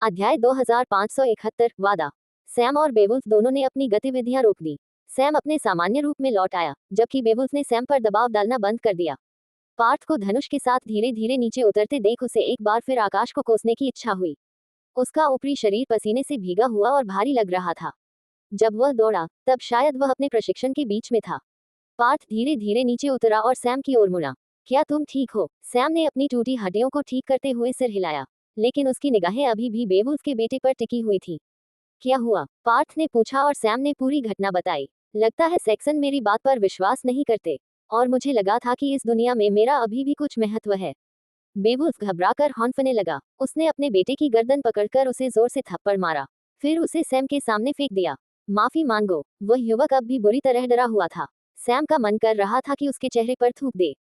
अध्याय 2571 वादा। सैम और बेवुल्फ दोनों ने अपनी गतिविधियां रोक दी। सैम अपने सामान्य रूप में लौट आया, जबकि बेवुल्फ ने सैम पर दबाव डालना बंद कर दिया। पार्थ को धनुष के साथ धीरे धीरे नीचे उतरते देख उसे एक बार फिर आकाश को कोसने की इच्छा हुई। उसका ऊपरी शरीर पसीने से भीगा हुआ और भारी लग रहा था। जब वह दौड़ा, तब शायद वह अपने प्रशिक्षण के बीच में था। पार्थ धीरे धीरे नीचे उतरा और सैम की ओर मुड़ा। क्या तुम ठीक हो? सैम ने अपनी टूटी हड्डियों को ठीक करते हुए सिर हिलाया, लेकिन उसकी निगाहें अभी भी बेवुल्फ के बेटे पर टिकी हुई थी। क्या हुआ? पार्थ ने पूछा और सैम ने पूरी घटना बताई। लगता है सैक्सन मेरी बात पर विश्वास नहीं करते, और मुझे लगा था कि इस दुनिया में मेरा अभी भी कुछ महत्व है। बेवुल्फ घबराकर हौंफने लगा। उसने अपने बेटे की गर्दन पकड़कर उसे जोर से थप्पड़ मारा, फिर उसे सैम के सामने फेंक दिया। माफी मांगो। वह युवक अब भी बुरी तरह डरा हुआ था। सैम का मन कर रहा था कि उसके चेहरे पर थूक दे।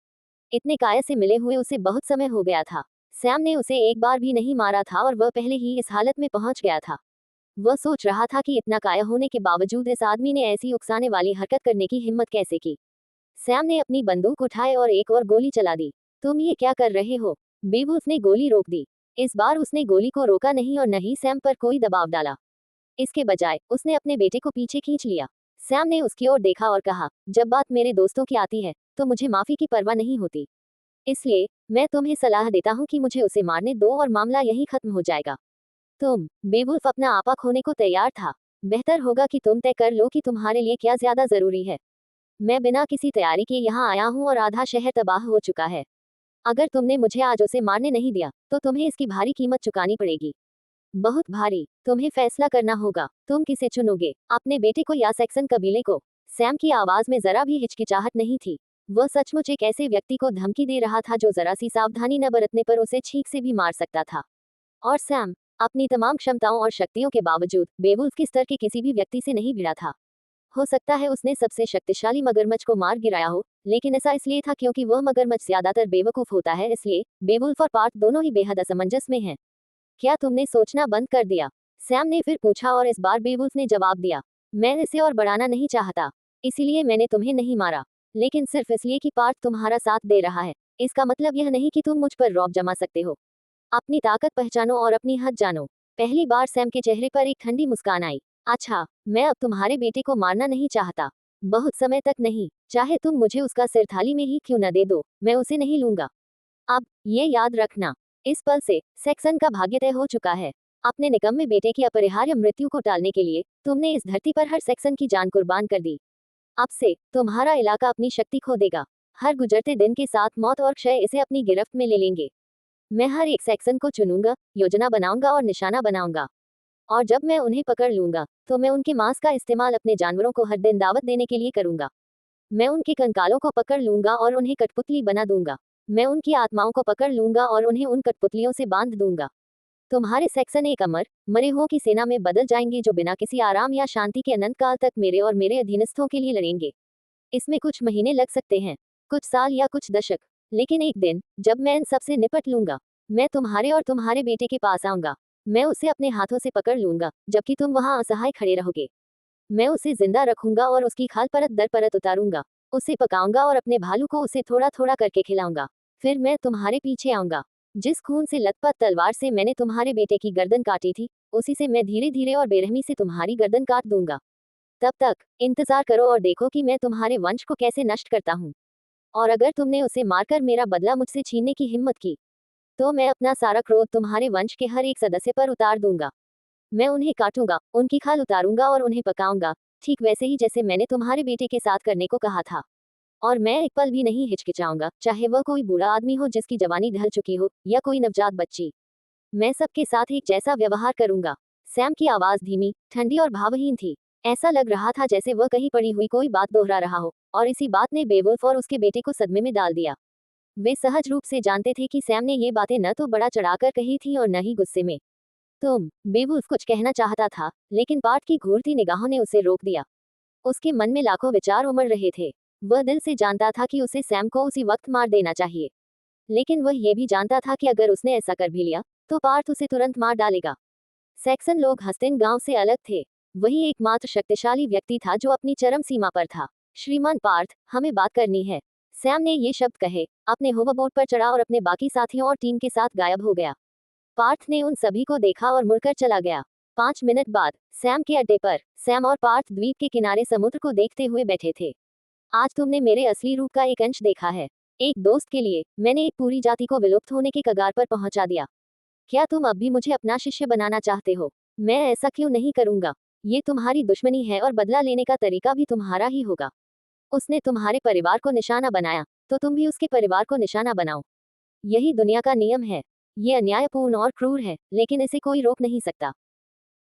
इतने काया से मिले हुए उसे बहुत समय हो गया था। सैम ने उसे एक बार भी नहीं मारा था और वह पहले ही इस हालत में पहुंच गया था। वह सोच रहा था कि इतना काया होने के बावजूद इस आदमी ने ऐसी उकसाने वाली हरकत करने की हिम्मत कैसे की। सैम ने अपनी बंदूक उठाई और एक और गोली चला दी। तुम ये क्या कर रहे हो? बेवुल्फ ने गोली रोक दी। इस बार उसने गोली को रोका नहीं और न ही सैम पर कोई दबाव डाला। इसके बजाय उसने अपने बेटे को पीछे खींच लिया। सैम ने उसकी ओर देखा और कहा, जब बात मेरे दोस्तों की आती है तो मुझे माफी की परवाह नहीं होती। इसलिए मैं तुम्हें सलाह देता हूँ कि मुझे उसे मारने दो और मामला यहीं खत्म हो जाएगा। बेवुल्फ अपना आपा खोने को तैयार था। बेहतर होगा कि तुम तय कर लो कि तुम्हारे लिए क्या ज्यादा जरूरी है। मैं बिना किसी तैयारी के यहाँ आया हूँ और आधा शहर तबाह हो चुका है। अगर तुमने मुझे आज उसे मारने नहीं दिया तो तुम्हें इसकी भारी कीमत चुकानी पड़ेगी। बहुत भारी। तुम्हें फैसला करना होगा। तुम किसे चुनोगे, अपने बेटे को या सैक्सन कबीले को? सैम की आवाज में जरा भी हिचकिचाहट नहीं थी। वह सचमुच एक ऐसे व्यक्ति को धमकी दे रहा था जो जरा सी सावधानी न बरतने पर उसे छींक से भी मार सकता था। और सैम अपनी तमाम क्षमताओं और शक्तियों के बावजूद बेवुल्फ के स्तर के किसी भी व्यक्ति से नहीं भिड़ा था। हो सकता है उसने सबसे शक्तिशाली मगरमच्छ को मार गिराया हो, लेकिन ऐसा इसलिए था क्योंकि वह मगरमच्छ ज्यादातर बेवकूफ होता है। इसलिए बेवुल्फ और पार्थ दोनों ही बेहद असमंजस में हैं। क्या तुमने सोचना बंद कर दिया? सैम ने फिर पूछा और इस बार बेवुल्फ ने जवाब दिया, मैं इसे और बढ़ाना नहीं चाहता, इसीलिए मैंने तुम्हें नहीं मारा, लेकिन सिर्फ इसलिए कि पार्थ तुम्हारा साथ दे रहा है। इसका मतलब यह नहीं कि तुम मुझ पर रौब जमा सकते हो। अपनी ताकत पहचानो और अपनी हद जानो। पहली बार सैम के चेहरे पर एक ठंडी मुस्कान आई। अच्छा, मैं अब तुम्हारे बेटे को मारना नहीं चाहता। बहुत समय तक नहीं। चाहे तुम मुझे उसका सिर थाली में ही क्यों न दे दो, मैं उसे नहीं लूंगा। अब ये याद रखना, इस पल से सैक्सन का भाग्य तय हो चुका है। अपने निकम्मे बेटे की अपरिहार्य मृत्यु को टालने के लिए तुमने इस धरती पर हर सैक्सन की जान कुर्बान कर दी। अब से तुम्हारा इलाका अपनी शक्ति खो देगा। हर गुजरते दिन के साथ मौत और क्षय इसे अपनी गिरफ्त में ले लेंगे। मैं हर एक सेक्शन को चुनूंगा, योजना बनाऊंगा और निशाना बनाऊंगा। और जब मैं उन्हें पकड़ लूंगा तो मैं उनके मांस का इस्तेमाल अपने जानवरों को हर दिन दावत देने के लिए करूंगा। मैं उनके कंकालों को पकड़ लूंगा और उन्हें कठपुतली बना दूंगा। मैं उनकी आत्माओं को पकड़ लूंगा और उन्हें उन कठपुतलियों से बांध दूंगा। तुम्हारे सेक्शन एक अमर मरे हुओं की सेना में बदल जाएंगे जो बिना किसी आराम या शांति के अनंत काल तक मेरे और मेरे अधीनस्थों के लिए लड़ेंगे। इसमें कुछ महीने लग सकते हैं, कुछ साल या कुछ दशक, लेकिन एक दिन जब मैं इन सबसे निपट लूंगा, मैं तुम्हारे और तुम्हारे बेटे के पास आऊंगा। मैं उसे अपने हाथों से पकड़ लूंगा, जबकि तुम वहां असहाय खड़े रहोगे। मैं उसे जिंदा रखूंगा और उसकी खाल परत दर परत उतारूंगा। उसे पकाऊंगा और अपने भालू को उसे थोड़ा थोड़ा करके खिलाऊंगा। फिर मैं तुम्हारे पीछे आऊंगा। जिस खून से लथपथ तलवार से मैंने तुम्हारे बेटे की गर्दन काटी थी, उसी से मैं धीरे धीरे और बेरहमी से तुम्हारी गर्दन काट दूंगा। तब तक इंतजार करो और देखो कि मैं तुम्हारे वंश को कैसे नष्ट करता हूँ। और अगर तुमने उसे मारकर मेरा बदला मुझसे छीनने की हिम्मत की, तो मैं अपना सारा क्रोध तुम्हारे वंश के हर एक सदस्य पर उतार दूंगा। मैं उन्हें काटूंगा, उनकी खाल उतारूंगा और उन्हें पकाऊंगा, ठीक वैसे ही जैसे मैंने तुम्हारे बेटे के साथ करने को कहा था। और मैं एक पल भी नहीं हिचकिचाऊंगा, चाहे वह कोई बूढ़ा आदमी हो जिसकी जवानी ढल चुकी हो या कोई नवजात बच्ची। मैं सबके साथ एक जैसा व्यवहार करूंगा। सैम की आवाज धीमी, ठंडी और भावहीन थी। ऐसा लग रहा था जैसे वह कहीं पड़ी हुई कोई बात दोहरा रहा हो, और इसी बात ने बेवुल्फ और उसके बेटे को सदमे में डाल दिया। वे सहज रूप से जानते थे कि सैम ने ये बातें न तो बड़ा चढ़ाकर कही थी और न ही गुस्से में। बेवुल्फ कुछ कहना चाहता था, लेकिन पार्थ की घूरती निगाहों ने उसे रोक दिया। उसके मन में लाखों विचार उमड़ रहे थे। वह दिल से जानता था कि उसे सैम को उसी वक्त मार देना चाहिए, लेकिन वह यह भी जानता था कि अगर उसने ऐसा कर भी लिया तो पार्थ उसे तुरंत मार डालेगा। सैक्सन लोग हस्तिन गांव से अलग थे। वही एकमात्र शक्तिशाली व्यक्ति था जो अपनी चरम सीमा पर था। श्रीमान पार्थ, हमें बात करनी है। सैम ने ये शब्द कहे, अपने होवरबोर्ड पर चढ़ा और अपने बाकी साथियों और टीम के साथ गायब हो गया। पार्थ ने उन सभी को देखा और मुड़कर चला गया। 5 मिनट बाद सैम के अड्डे पर सैम और पार्थ द्वीप के किनारे समुद्र को देखते हुए बैठे थे। आज तुमने मेरे असली रूप का एक अंश देखा है। एक दोस्त के लिए मैंने एक पूरी जाति को विलुप्त होने के कगार पर पहुंचा दिया। क्या तुम अब भी मुझे अपना शिष्य बनाना चाहते हो? मैं ऐसा क्यों नहीं करूंगा। ये तुम्हारी दुश्मनी है और बदला लेने का तरीका भी तुम्हारा ही होगा। उसने तुम्हारे परिवार को निशाना बनाया, तो तुम भी उसके परिवार को निशाना बनाओ। यही दुनिया का नियम है। ये अन्यायपूर्ण और क्रूर है, लेकिन इसे कोई रोक नहीं सकता।